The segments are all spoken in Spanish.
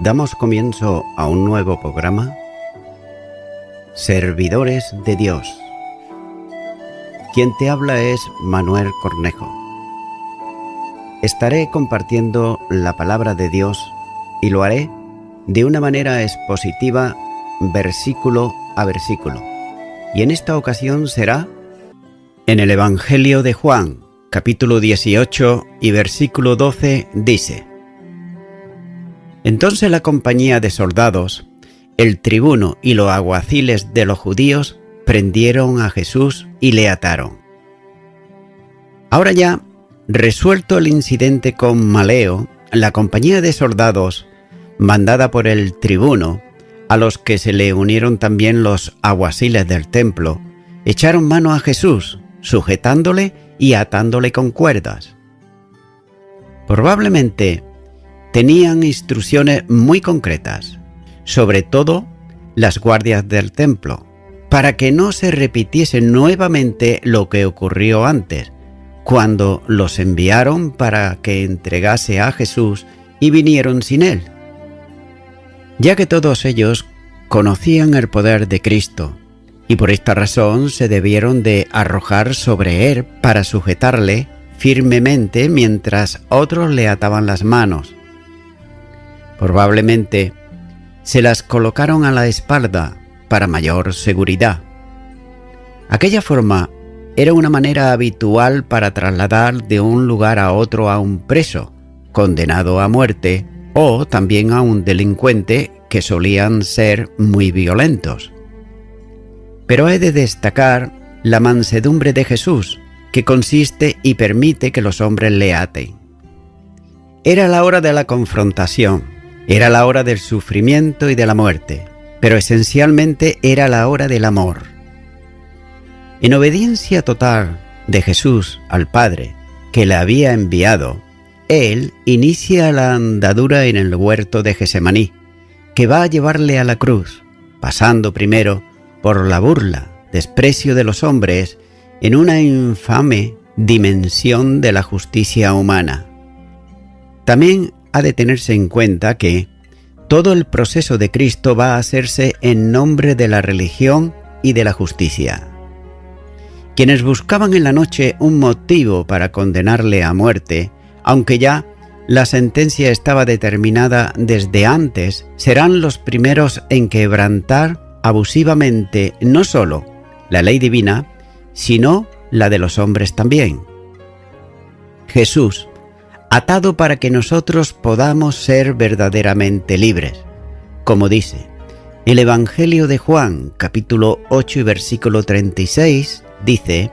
Damos comienzo a un nuevo programa, Servidores de Dios. Quien te habla es Manuel Cornejo. Estaré compartiendo la palabra de Dios y lo haré de una manera expositiva, versículo a versículo. Y en esta ocasión será en el Evangelio de Juan, capítulo 18 y versículo 12, dice: Entonces la compañía de soldados, el tribuno y los alguaciles de los judíos prendieron a Jesús y le ataron. Ahora ya, resuelto el incidente con Maleo, la compañía de soldados, mandada por el tribuno, a los que se le unieron también los alguaciles del templo, echaron mano a Jesús, sujetándole y atándole con cuerdas. Probablemente tenían instrucciones muy concretas, sobre todo las guardias del templo, para que no se repitiese nuevamente lo que ocurrió antes, cuando los enviaron para que entregase a Jesús y vinieron sin él. Ya que todos ellos conocían el poder de Cristo, y por esta razón se debieron de arrojar sobre él para sujetarle firmemente mientras otros le ataban las manos. Probablemente se las colocaron a la espalda para mayor seguridad. Aquella forma era una manera habitual para trasladar de un lugar a otro a un preso, condenado a muerte, o también a un delincuente que solían ser muy violentos. Pero he de destacar la mansedumbre de Jesús, que consiste y permite que los hombres le aten. Era la hora de la confrontación. Era la hora del sufrimiento y de la muerte, pero esencialmente era la hora del amor. En obediencia total de Jesús al Padre, que le había enviado, él inicia la andadura en el huerto de Getsemaní, que va a llevarle a la cruz, pasando primero por la burla, desprecio de los hombres, en una infame dimensión de la justicia humana. También ha de tenerse en cuenta que todo el proceso de Cristo va a hacerse en nombre de la religión y de la justicia. Quienes buscaban en la noche un motivo para condenarle a muerte, aunque ya la sentencia estaba determinada desde antes, serán los primeros en quebrantar abusivamente no solo la ley divina, sino la de los hombres también. Jesús, atado para que nosotros podamos ser verdaderamente libres. Como dice el Evangelio de Juan, capítulo 8 y versículo 36, dice: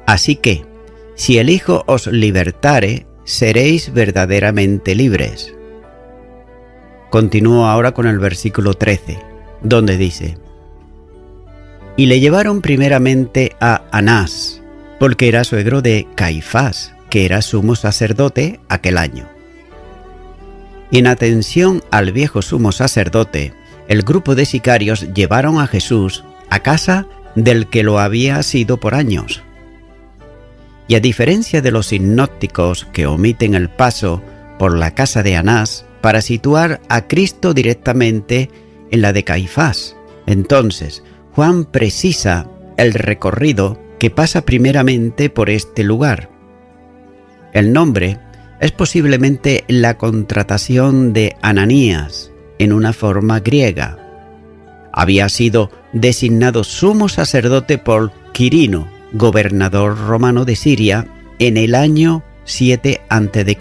Así que, si el Hijo os libertare, seréis verdaderamente libres. Continúo ahora con el versículo 13, donde dice: Y le llevaron primeramente a Anás, porque era suegro de Caifás, que era sumo sacerdote aquel año. Y en atención al viejo sumo sacerdote, el grupo de sicarios llevaron a Jesús a casa del que lo había sido por años. Y a diferencia de los sinópticos que omiten el paso por la casa de Anás para situar a Cristo directamente en la de Caifás, entonces Juan precisa el recorrido que pasa primeramente por este lugar. El nombre es posiblemente la contratación de Ananías en una forma griega. Había sido designado sumo sacerdote por Quirino, gobernador romano de Siria, en el año 7 a.C.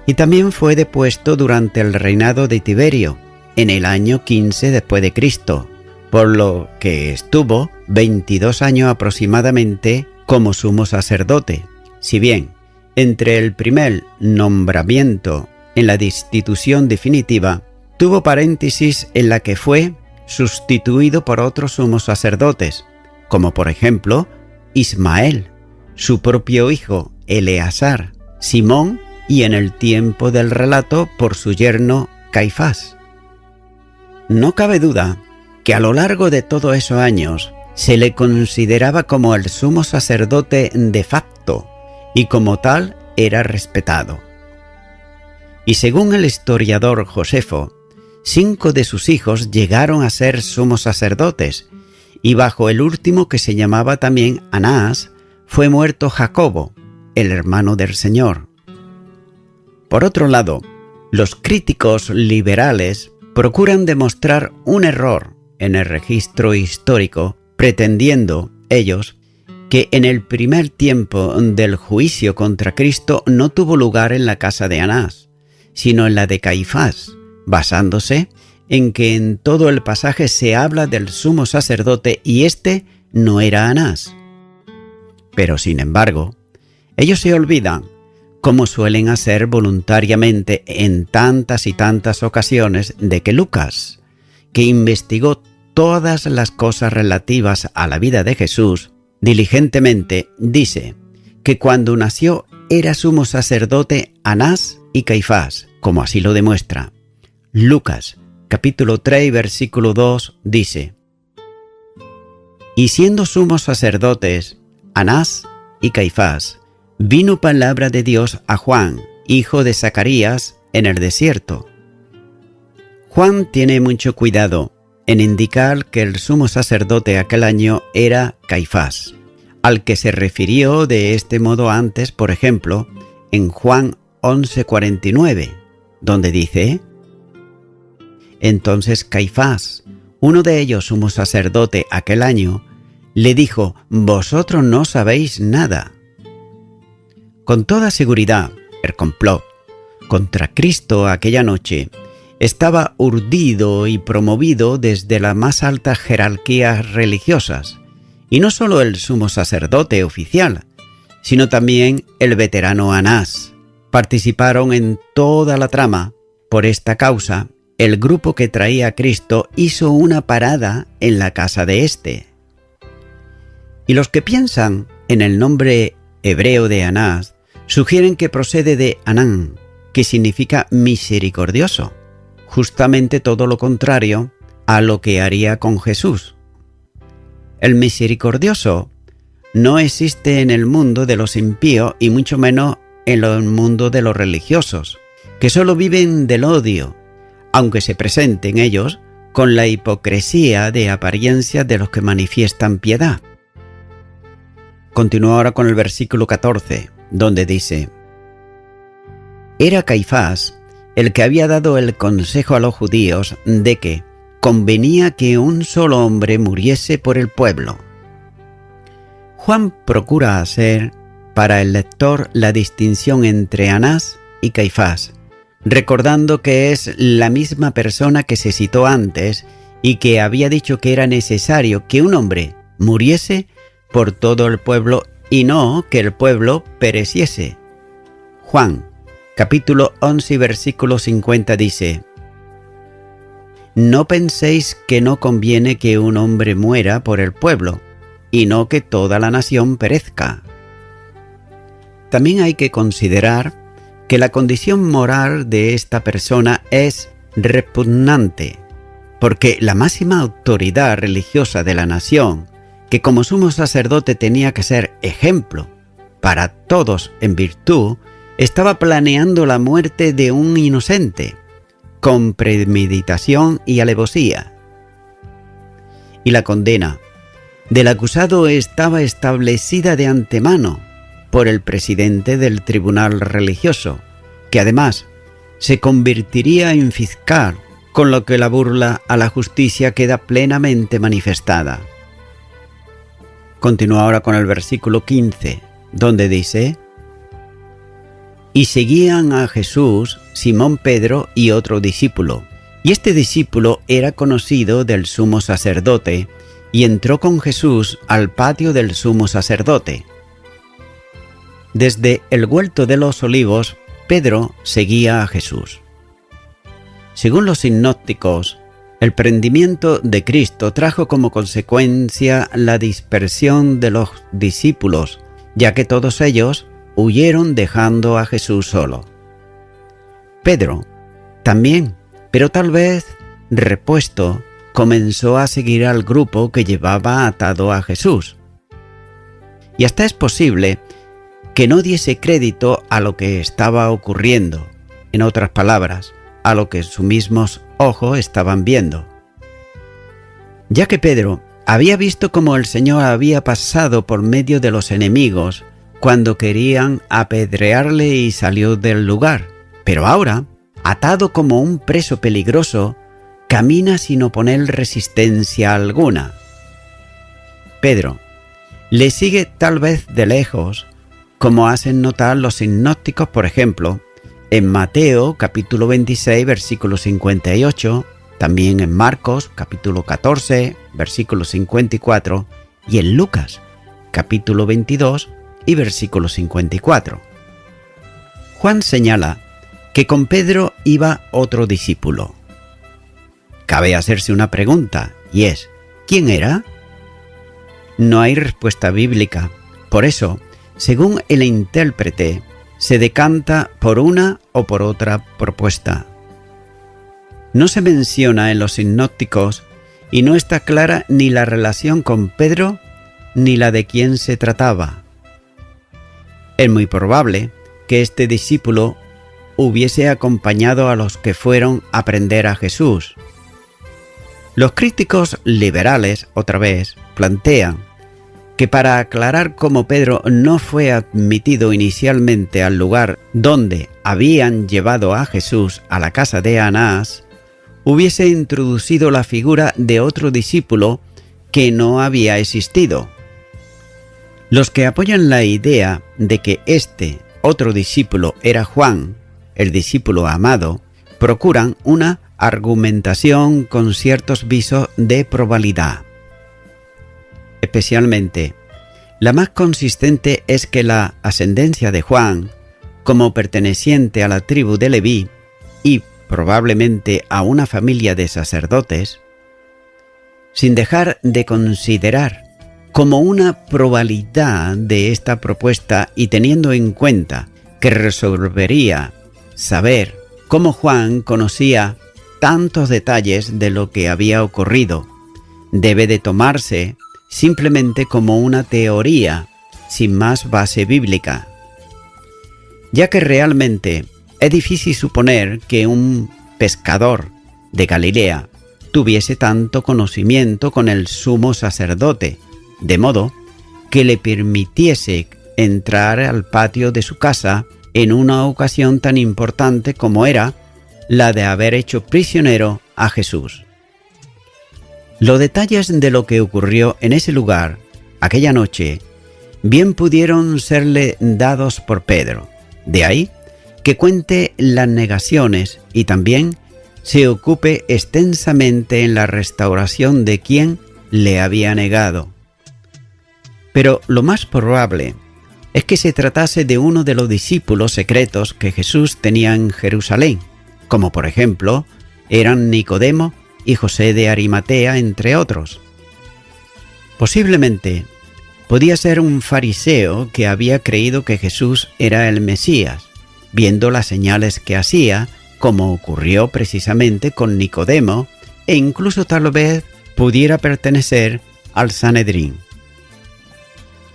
Y también fue depuesto durante el reinado de Tiberio, en el año 15 después de Cristo, por lo que estuvo 22 años aproximadamente como sumo sacerdote. Si bien, entre el primer nombramiento en la destitución definitiva, tuvo paréntesis en la que fue sustituido por otros sumos sacerdotes, como por ejemplo Ismael, su propio hijo Eleazar, Simón y en el tiempo del relato por su yerno Caifás. No cabe duda que a lo largo de todos esos años se le consideraba como el sumo sacerdote de facto y como tal era respetado. Y según el historiador Josefo, 5 de sus hijos llegaron a ser sumos sacerdotes, y bajo el último, que se llamaba también Anás, fue muerto Jacobo, el hermano del Señor. Por otro lado, los críticos liberales procuran demostrar un error en el registro histórico, pretendiendo ellos que en el primer tiempo del juicio contra Cristo no tuvo lugar en la casa de Anás, sino en la de Caifás, basándose en que en todo el pasaje se habla del sumo sacerdote y este no era Anás. Pero sin embargo, ellos se olvidan, como suelen hacer voluntariamente en tantas y tantas ocasiones, de que Lucas, que investigó todas las cosas relativas a la vida de Jesús, diligentemente dice que cuando nació era sumo sacerdote Anás y Caifás, como así lo demuestra. Lucas, capítulo 3, versículo 2, dice: Y siendo sumos sacerdotes Anás y Caifás, vino palabra de Dios a Juan, hijo de Zacarías, en el desierto. Juan tiene mucho cuidado en indicar que el sumo sacerdote aquel año era Caifás, al que se refirió de este modo antes, por ejemplo, en Juan 11:49, donde dice: Entonces Caifás, uno de ellos sumo sacerdote aquel año, le dijo: Vosotros no sabéis nada. Con toda seguridad, el complot contra Cristo aquella noche estaba urdido y promovido desde las más altas jerarquías religiosas, y no solo el sumo sacerdote oficial, sino también el veterano Anás. Participaron en toda la trama. Por esta causa, el grupo que traía a Cristo hizo una parada en la casa de éste. Y los que piensan en el nombre hebreo de Anás sugieren que procede de Anán, que significa misericordioso, justamente todo lo contrario a lo que haría con Jesús. El misericordioso no existe en el mundo de los impíos y mucho menos en el mundo de los religiosos, que solo viven del odio, aunque se presenten ellos con la hipocresía de apariencia de los que manifiestan piedad. Continúa ahora con el versículo 14, donde dice: Era Caifás el que había dado el consejo a los judíos de que convenía que un solo hombre muriese por el pueblo. Juan procura hacer para el lector la distinción entre Anás y Caifás, recordando que es la misma persona que se citó antes y que había dicho que era necesario que un hombre muriese por todo el pueblo y no que el pueblo pereciese. Juan, capítulo 11, versículo 50 dice: No penséis que no conviene que un hombre muera por el pueblo, y no que toda la nación perezca. También hay que considerar que la condición moral de esta persona es repugnante, porque la máxima autoridad religiosa de la nación, que como sumo sacerdote tenía que ser ejemplo para todos en virtud, estaba planeando la muerte de un inocente, con premeditación y alevosía. Y la condena del acusado estaba establecida de antemano por el presidente del tribunal religioso, que además se convertiría en fiscal, con lo que la burla a la justicia queda plenamente manifestada. Continúa ahora con el versículo 15, donde dice: Y seguían a Jesús Simón Pedro y otro discípulo, y este discípulo era conocido del sumo sacerdote, y entró con Jesús al patio del sumo sacerdote. Desde el huerto de los olivos, Pedro seguía a Jesús. Según los sinópticos, el prendimiento de Cristo trajo como consecuencia la dispersión de los discípulos, ya que todos ellos huyeron dejando a Jesús solo. Pedro también, pero tal vez repuesto, comenzó a seguir al grupo que llevaba atado a Jesús. Y hasta es posible que no diese crédito a lo que estaba ocurriendo, en otras palabras, a lo que sus mismos ojos estaban viendo. Ya que Pedro había visto cómo el Señor había pasado por medio de los enemigos cuando querían apedrearle y salió del lugar, pero ahora, atado como un preso peligroso, camina sin oponer resistencia alguna. Pedro le sigue tal vez de lejos, como hacen notar los sinópticos, por ejemplo, en Mateo capítulo 26, versículo 58, también en Marcos capítulo 14, versículo 54, y en Lucas capítulo 22 y versículo 54. Juan señala que con Pedro iba otro discípulo. Cabe hacerse una pregunta, y es, ¿quién era? No hay respuesta bíblica. Por eso, según el intérprete, se decanta por una o por otra propuesta. No se menciona en los sinópticos y no está clara ni la relación con Pedro ni la de quién se trataba. Es muy probable que este discípulo hubiese acompañado a los que fueron a prender a Jesús. Los críticos liberales, otra vez, plantean que para aclarar cómo Pedro no fue admitido inicialmente al lugar donde habían llevado a Jesús a la casa de Anás, hubiese introducido la figura de otro discípulo que no había existido. Los que apoyan la idea de que este otro discípulo era Juan, el discípulo amado, procuran una argumentación con ciertos visos de probabilidad. Especialmente, la más consistente es que la ascendencia de Juan, como perteneciente a la tribu de Leví y probablemente a una familia de sacerdotes, sin dejar de considerar como una probabilidad de esta propuesta y teniendo en cuenta que resolvería saber cómo Juan conocía tantos detalles de lo que había ocurrido, debe de tomarse simplemente como una teoría sin más base bíblica, ya que realmente es difícil suponer que un pescador de Galilea tuviese tanto conocimiento con el sumo sacerdote, de modo que le permitiese entrar al patio de su casa en una ocasión tan importante como era la de haber hecho prisionero a Jesús. Los detalles de lo que ocurrió en ese lugar, aquella noche, bien pudieron serle dados por Pedro. De ahí que cuente las negaciones y también se ocupe extensamente en la restauración de quien le había negado. Pero lo más probable es que se tratase de uno de los discípulos secretos que Jesús tenía en Jerusalén, como por ejemplo eran Nicodemo y José de Arimatea, entre otros. Posiblemente podía ser un fariseo que había creído que Jesús era el Mesías, viendo las señales que hacía, como ocurrió precisamente con Nicodemo, e incluso tal vez pudiera pertenecer al Sanedrín.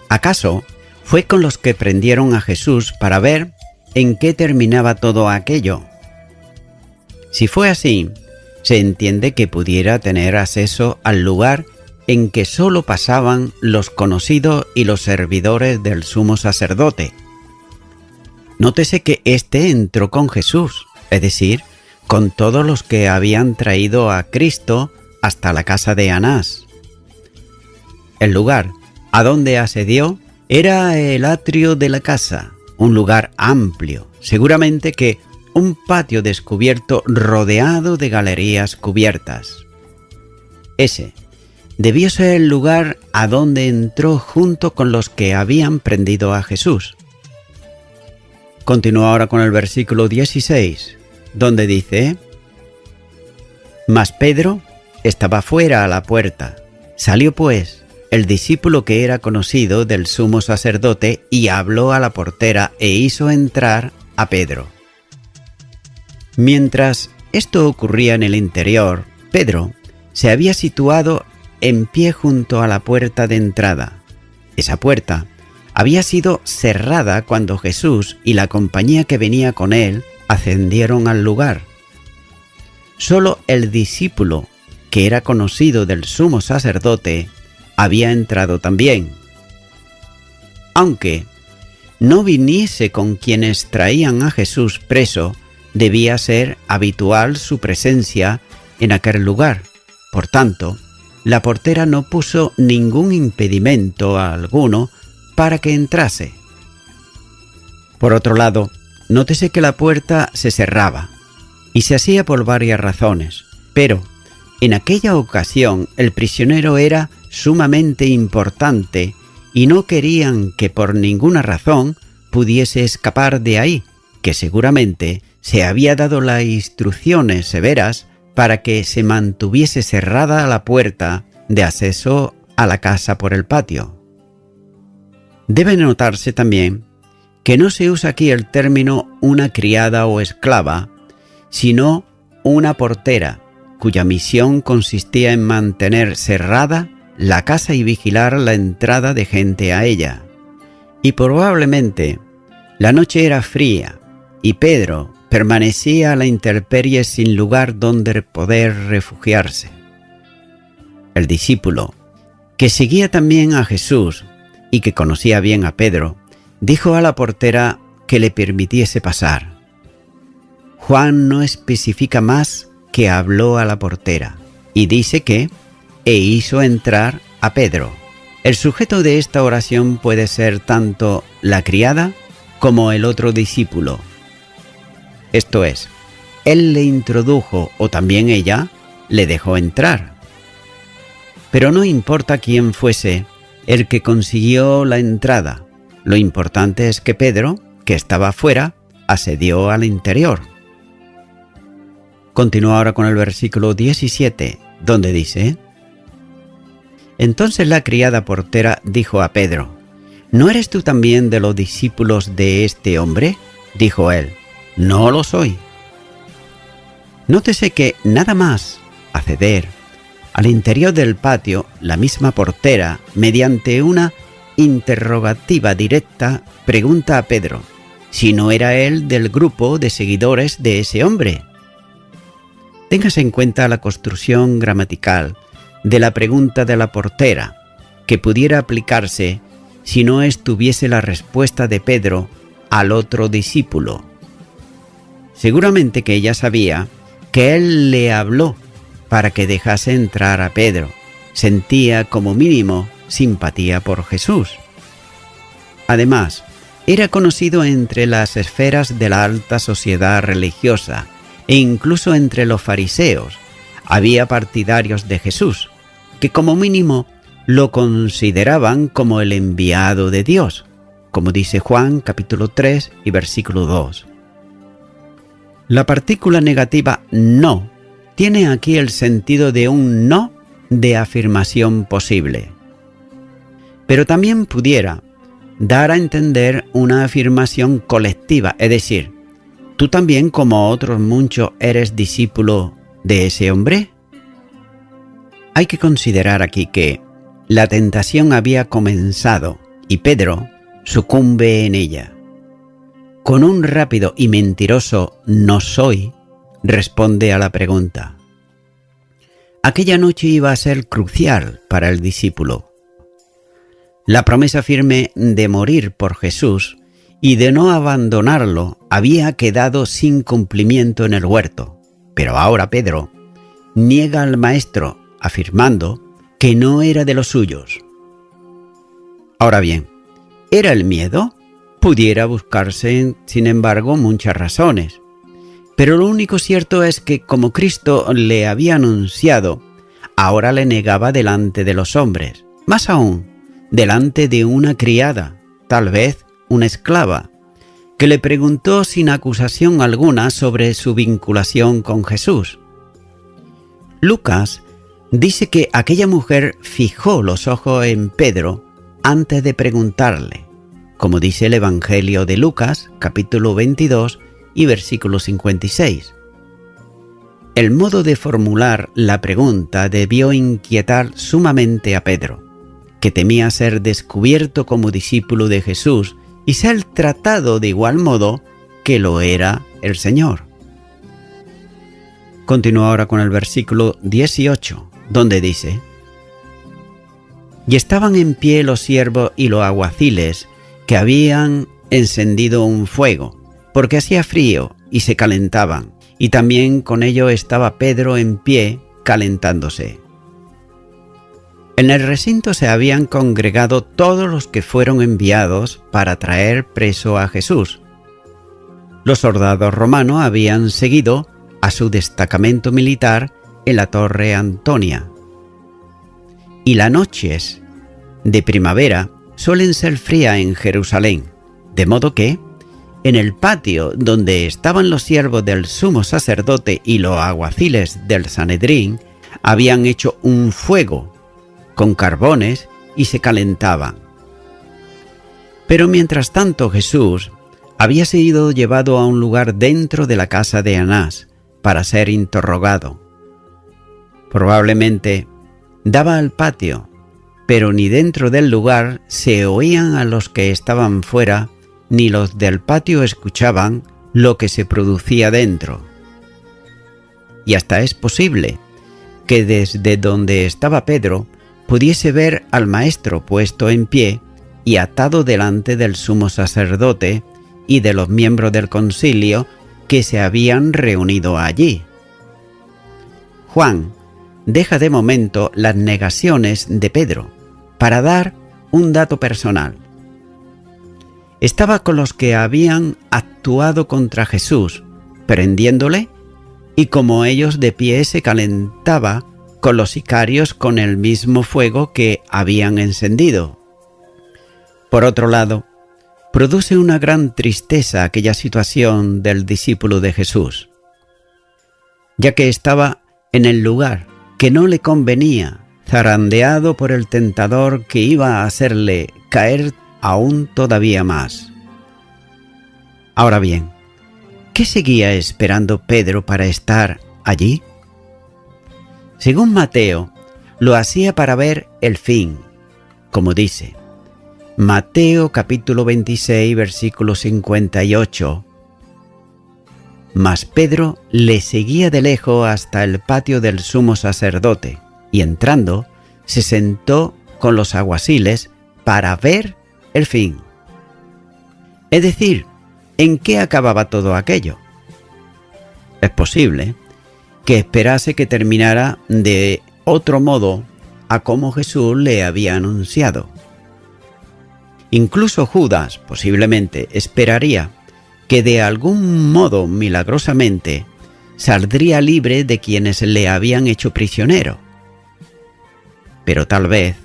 ¿Acaso fue con los que prendieron a Jesús para ver en qué terminaba todo aquello? Si fue así, se entiende que pudiera tener acceso al lugar en que solo pasaban los conocidos y los servidores del sumo sacerdote. Nótese que éste entró con Jesús, es decir, con todos los que habían traído a Cristo hasta la casa de Anás. El lugar a donde asedió era el atrio de la casa, un lugar amplio, seguramente que un patio descubierto rodeado de galerías cubiertas. Ese debió ser el lugar a donde entró junto con los que habían prendido a Jesús. Continúa ahora con el versículo 16, donde dice: Mas Pedro estaba fuera a la puerta. Salió pues el discípulo que era conocido del sumo sacerdote, y habló a la portera e hizo entrar a Pedro. Mientras esto ocurría en el interior, Pedro se había situado en pie junto a la puerta de entrada. Esa puerta había sido cerrada cuando Jesús y la compañía que venía con él ascendieron al lugar. Solo el discípulo, que era conocido del sumo sacerdote, había entrado también. Aunque no viniese con quienes traían a Jesús preso, debía ser habitual su presencia en aquel lugar. Por tanto, la portera no puso ningún impedimento alguno para que entrase. Por otro lado, nótese que la puerta se cerraba, y se hacía por varias razones, pero en aquella ocasión el prisionero era sumamente importante y no querían que por ninguna razón pudiese escapar de ahí, que seguramente se había dado las instrucciones severas para que se mantuviese cerrada la puerta de acceso a la casa por el patio. Debe notarse también que no se usa aquí el término una criada o esclava, sino una portera, cuya misión consistía en mantener cerrada la casa y vigilar la entrada de gente a ella. Y probablemente la noche era fría y Pedro permanecía a la intemperie sin lugar donde poder refugiarse. El discípulo, que seguía también a Jesús y que conocía bien a Pedro, dijo a la portera que le permitiese pasar. Juan no especifica más que habló a la portera y dice que e hizo entrar a Pedro. El sujeto de esta oración puede ser tanto la criada como el otro discípulo. Esto es, él le introdujo o también ella le dejó entrar. Pero no importa quién fuese el que consiguió la entrada, lo importante es que Pedro, que estaba afuera, accedió al interior. Continúa ahora con el versículo 17, donde dice: Entonces la criada portera dijo a Pedro: ¿No eres tú también de los discípulos de este hombre? Dijo él: No lo soy. Nótese que nada más acceder al interior del patio, la misma portera, mediante una interrogativa directa, pregunta a Pedro si no era él del grupo de seguidores de ese hombre. Téngase en cuenta la construcción gramatical de la pregunta de la portera, que pudiera aplicarse si no estuviese la respuesta de Pedro al otro discípulo. Seguramente que ella sabía que él le habló para que dejase entrar a Pedro. Sentía como mínimo simpatía por Jesús. Además, era conocido entre las esferas de la alta sociedad religiosa e incluso entre los fariseos. Había partidarios de Jesús, que como mínimo lo consideraban como el enviado de Dios, como dice Juan capítulo 3 y versículo 2. La partícula negativa no tiene aquí el sentido de un no de afirmación posible, pero también pudiera dar a entender una afirmación colectiva, es decir, ¿tú también como otros muchos eres discípulo de ese hombre? Hay que considerar aquí que la tentación había comenzado y Pedro sucumbe en ella. Con un rápido y mentiroso «no soy», responde a la pregunta. Aquella noche iba a ser crucial para el discípulo. La promesa firme de morir por Jesús y de no abandonarlo había quedado sin cumplimiento en el huerto, pero ahora Pedro niega al Maestro, afirmando que no era de los suyos. Ahora bien, ¿era el miedo? Pudiera buscarse, sin embargo, muchas razones. Pero lo único cierto es que, como Cristo le había anunciado, ahora le negaba delante de los hombres, más aún, delante de una criada, tal vez una esclava, que le preguntó sin acusación alguna sobre su vinculación con Jesús. Lucas dice que aquella mujer fijó los ojos en Pedro antes de preguntarle, como dice el Evangelio de Lucas, capítulo 22 y versículo 56. El modo de formular la pregunta debió inquietar sumamente a Pedro, que temía ser descubierto como discípulo de Jesús y ser tratado de igual modo que lo era el Señor. Continúa ahora con el versículo 18, donde dice: Y estaban en pie los siervos y los alguaciles que habían encendido un fuego, porque hacía frío y se calentaban, y también con ello estaba Pedro en pie calentándose. En el recinto se habían congregado todos los que fueron enviados para traer preso a Jesús. Los soldados romanos habían seguido a su destacamento militar en la Torre Antonia. Y las noches de primavera suelen ser frías en Jerusalén, de modo que, en el patio donde estaban los siervos del sumo sacerdote y los alguaciles del Sanedrín, habían hecho un fuego con carbones y se calentaban. Pero mientras tanto Jesús había sido llevado a un lugar dentro de la casa de Anás para ser interrogado. Probablemente daba al patio, pero ni dentro del lugar se oían a los que estaban fuera, ni los del patio escuchaban lo que se producía dentro. Y hasta es posible que desde donde estaba Pedro pudiese ver al maestro puesto en pie y atado delante del sumo sacerdote y de los miembros del concilio que se habían reunido allí. Juan deja de momento las negaciones de Pedro para dar un dato personal. Estaba con los que habían actuado contra Jesús, prendiéndole, y como ellos de pie se calentaba con los sicarios con el mismo fuego que habían encendido. Por otro lado, produce una gran tristeza aquella situación del discípulo de Jesús, ya que estaba en el lugar que no le convenía, zarandeado por el tentador que iba a hacerle caer aún todavía más. Ahora bien, ¿qué seguía esperando Pedro para estar allí? Según Mateo, lo hacía para ver el fin, como dice Mateo capítulo 26, versículo 58. Mas Pedro le seguía de lejos hasta el patio del sumo sacerdote, y entrando, se sentó con los alguaciles para ver el fin. Es decir, ¿en qué acababa todo aquello? Es posible que esperase que terminara de otro modo a como Jesús le había anunciado. Incluso Judas posiblemente esperaría que de algún modo milagrosamente saldría libre de quienes le habían hecho prisionero. Pero tal vez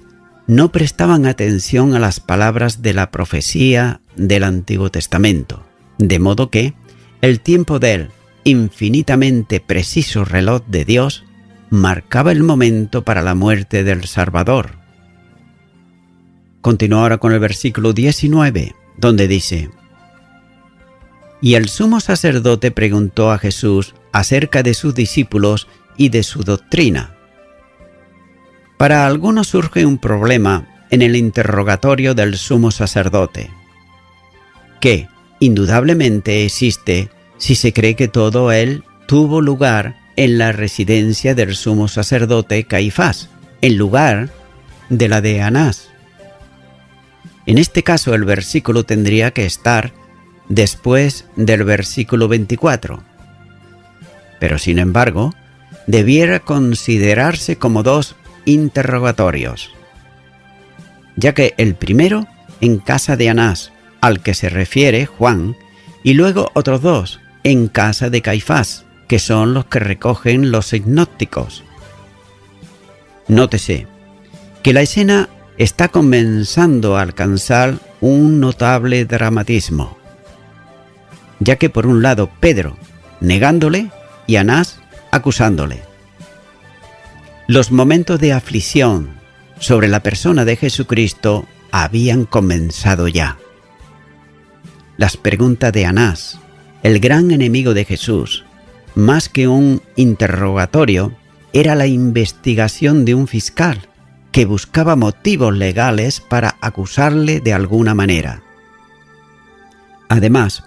no prestaban atención a las palabras de la profecía del Antiguo Testamento, de modo que el tiempo del infinitamente preciso reloj de Dios marcaba el momento para la muerte del Salvador. Continúa ahora con el versículo 19, donde dice: Y el sumo sacerdote preguntó a Jesús acerca de sus discípulos y de su doctrina. Para algunos surge un problema en el interrogatorio del sumo sacerdote, que indudablemente existe si se cree que todo él tuvo lugar en la residencia del sumo sacerdote Caifás, en lugar de la de Anás. En este caso el versículo tendría que estar después del versículo 24. Pero sin embargo, debiera considerarse como dos interrogatorios, ya que el primero en casa de Anás, al que se refiere Juan, y luego otros dos en casa de Caifás, que son los que recogen los sinópticos. Nótese que la escena está comenzando a alcanzar un notable dramatismo, ya que por un lado Pedro negándole y Anás acusándole. Los momentos de aflicción sobre la persona de Jesucristo habían comenzado ya. Las preguntas de Anás, el gran enemigo de Jesús, más que un interrogatorio, era la investigación de un fiscal que buscaba motivos legales para acusarle de alguna manera. Además,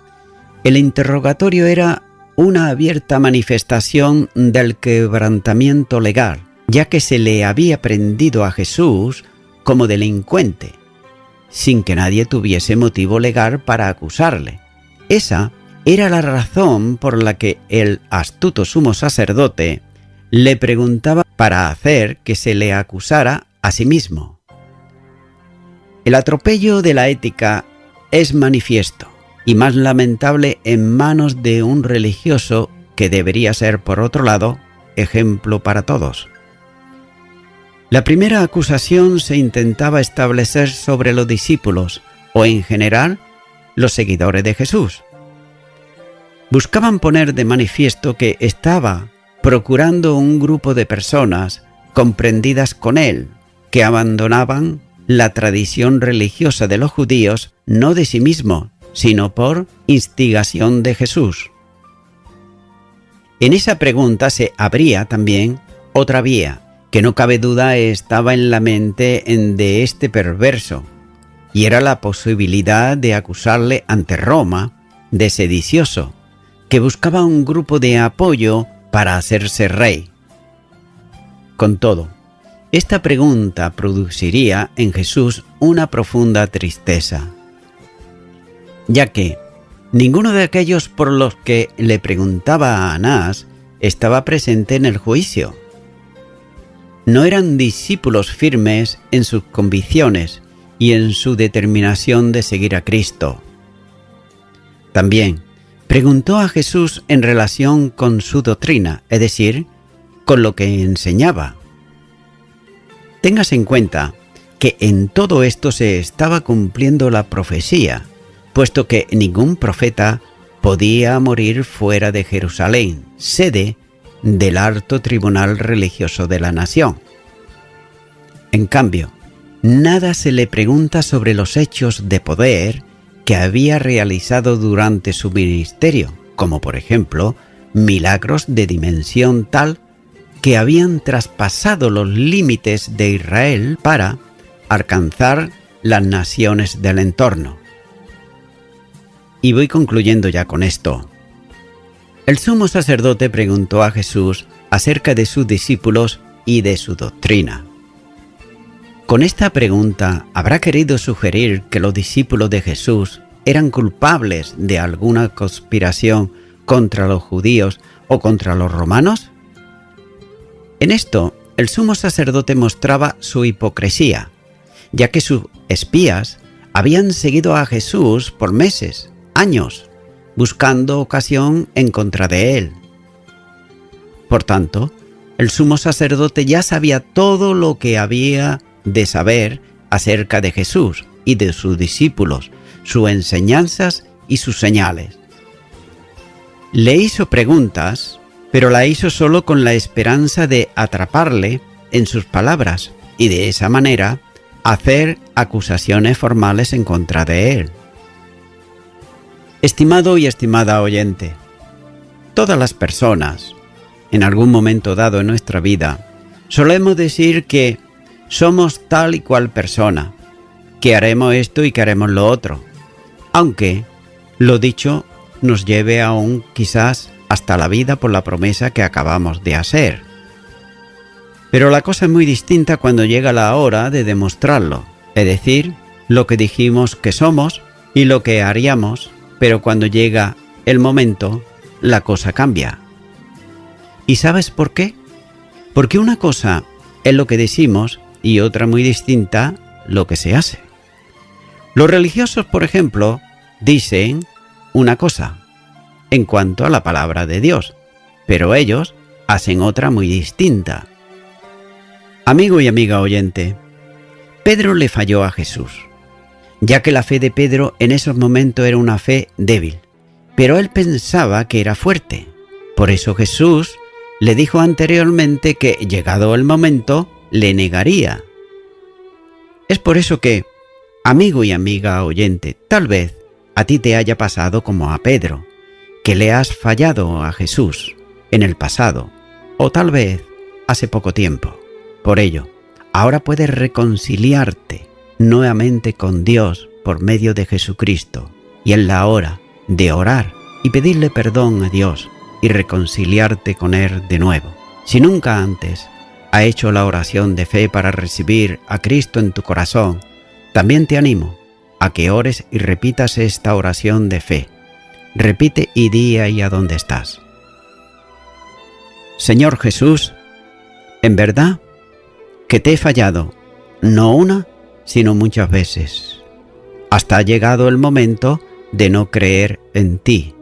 el interrogatorio era una abierta manifestación del quebrantamiento legal, ya que se le había prendido a Jesús como delincuente, sin que nadie tuviese motivo legal para acusarle. Esa era la razón por la que el astuto sumo sacerdote le preguntaba para hacer que se le acusara a sí mismo. El atropello de la ética es manifiesto y más lamentable en manos de un religioso que debería ser, por otro lado, ejemplo para todos. La primera acusación se intentaba establecer sobre los discípulos, o en general, los seguidores de Jesús. Buscaban poner de manifiesto que estaba procurando un grupo de personas comprendidas con él, que abandonaban la tradición religiosa de los judíos, no de sí mismo, sino por instigación de Jesús. En esa pregunta se abría también otra vía, que no cabe duda estaba en la mente de este perverso, y era la posibilidad de acusarle ante Roma de sedicioso, que buscaba un grupo de apoyo para hacerse rey. Con todo, esta pregunta produciría en Jesús una profunda tristeza, ya que ninguno de aquellos por los que le preguntaba a Anás estaba presente en el juicio. No eran discípulos firmes en sus convicciones y en su determinación de seguir a Cristo. También preguntó a Jesús en relación con su doctrina, es decir, con lo que enseñaba. Tengas en cuenta que en todo esto se estaba cumpliendo la profecía, puesto que ningún profeta podía morir fuera de Jerusalén, sede del alto tribunal religioso de la nación. En cambio, nada se le pregunta sobre los hechos de poder que había realizado durante su ministerio, como por ejemplo, milagros de dimensión tal que habían traspasado los límites de Israel para alcanzar las naciones del entorno. Y voy concluyendo ya con esto. El sumo sacerdote preguntó a Jesús acerca de sus discípulos y de su doctrina. Con esta pregunta habrá querido sugerir que los discípulos de Jesús eran culpables de alguna conspiración contra los judíos o contra los romanos. En esto, el sumo sacerdote mostraba su hipocresía, ya que sus espías habían seguido a Jesús por meses, años, buscando ocasión en contra de él. Por tanto, el sumo sacerdote ya sabía todo lo que había de saber acerca de Jesús y de sus discípulos, sus enseñanzas y sus señales. Le hizo preguntas, pero la hizo solo con la esperanza de atraparle en sus palabras y de esa manera hacer acusaciones formales en contra de él. Estimado y estimada oyente, todas las personas, en algún momento dado en nuestra vida, solemos decir que somos tal y cual persona, que haremos esto y que haremos lo otro, aunque lo dicho nos lleve aún quizás hasta la vida por la promesa que acabamos de hacer. Pero la cosa es muy distinta cuando llega la hora de demostrarlo, es decir, lo que dijimos que somos y lo que haríamos, pero cuando llega el momento, la cosa cambia. ¿Y sabes por qué? Porque una cosa es lo que decimos y otra muy distinta lo que se hace. Los religiosos, por ejemplo, dicen una cosa en cuanto a la palabra de Dios, pero ellos hacen otra muy distinta. Amigo y amiga oyente, Pedro le falló a Jesús, ya que la fe de Pedro en esos momentos era una fe débil, pero él pensaba que era fuerte. Por eso Jesús le dijo anteriormente que, llegado el momento, le negaría. Es por eso que, amigo y amiga oyente, tal vez a ti te haya pasado como a Pedro, que le has fallado a Jesús en el pasado, o tal vez hace poco tiempo. Por ello, ahora puedes reconciliarte nuevamente con Dios por medio de Jesucristo, y en la hora de orar y pedirle perdón a Dios y reconciliarte con Él de nuevo. Si nunca antes has hecho la oración de fe para recibir a Cristo en tu corazón, también te animo a que ores y repitas esta oración de fe. Repite y di ahí a donde estás. Señor Jesús, en verdad que te he fallado, no una, sino muchas veces. Hasta ha llegado el momento de no creer en ti.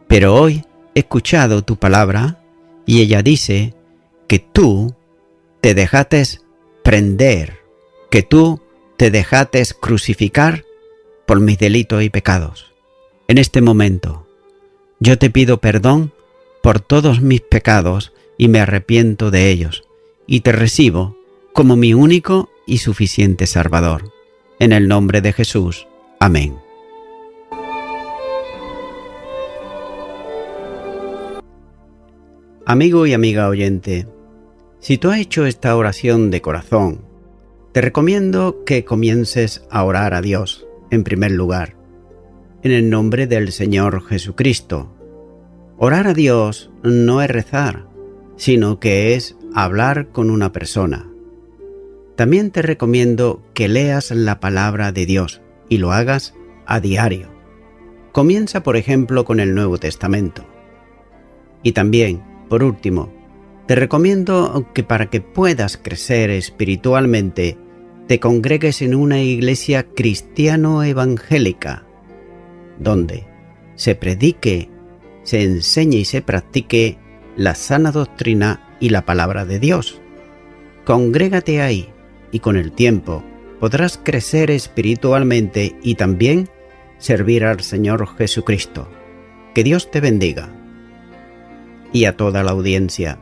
Pero hoy he escuchado tu palabra y ella dice que tú te dejaste prender, que tú te dejaste crucificar por mis delitos y pecados. En este momento, yo te pido perdón por todos mis pecados y me arrepiento de ellos, y te recibo como mi único y suficiente Salvador. En el nombre de Jesús. Amén. Amigo y amiga oyente, si tú has hecho esta oración de corazón, te recomiendo que comiences a orar a Dios, en primer lugar, en el nombre del Señor Jesucristo. Orar a Dios no es rezar, sino que es hablar con una persona. También te recomiendo que leas la palabra de Dios y lo hagas a diario. Comienza, por ejemplo, con el Nuevo Testamento. Y también, por último, te recomiendo que para que puedas crecer espiritualmente, te congregues en una iglesia cristiano-evangélica, donde se predique, se enseñe y se practique la sana doctrina y la palabra de Dios. Congrégate ahí y con el tiempo podrás crecer espiritualmente y también servir al Señor Jesucristo. Que Dios te bendiga. Y a toda la audiencia,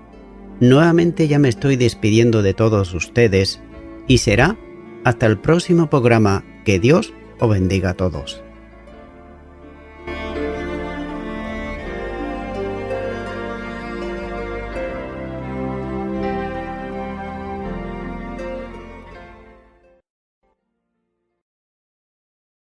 nuevamente ya me estoy despidiendo de todos ustedes y será hasta el próximo programa. Que Dios os bendiga a todos.